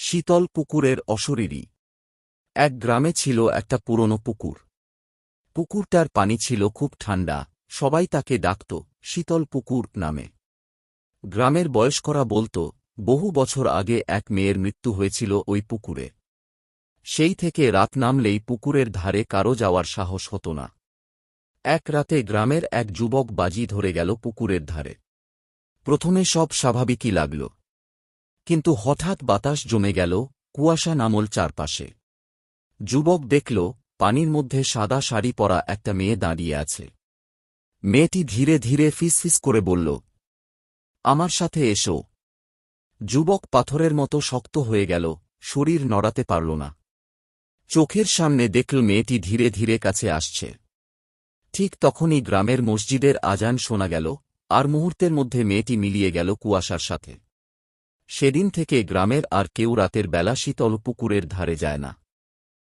শীতল পুকুরের অশরীরী। এক গ্রামে ছিল একটা পুরনো পুকুর। পুকুরটার পানি ছিল খুব ঠান্ডা, সবাই তাকে ডাকত শীতল পুকুর নামে। গ্রামের বয়স্করা বলত, বহু বছর আগে এক মেয়ের মৃত্যু হয়েছিল ওই পুকুরে। সেই থেকে রাত নামলেই পুকুরের ধারে কারো যাওয়ার সাহস হতো না। এক রাতে গ্রামের এক যুবক বাজি ধরে গেল পুকুরের ধারে। প্রথমে সব স্বাভাবিকই লাগল, কিন্তু হঠাৎ বাতাস জমে গেল, কুয়াশা নামল চারপাশে। যুবক দেখল পানির মধ্যে সাদা শাড়ি পরা একটা মেয়ে দাঁড়িয়ে আছে। মেয়েটি ধীরে ধীরে ফিসফিস করে বলল, আমার সাথে এসো। যুবক পাথরের মতো শক্ত হয়ে গেল, শরীর নড়াতে পারল না। চোখের সামনে দেখল মেয়েটি ধীরে ধীরে কাছে আসছে। ঠিক তখনই গ্রামের মসজিদের আজান শোনা গেল, আর মুহূর্তের মধ্যে মেয়েটি মিলিয়ে গেল কুয়াশার সাথে। সেদিন থেকে গ্রামের আর কেউ রাতের বেলা শীতল পুকুরের ধারে যায় না।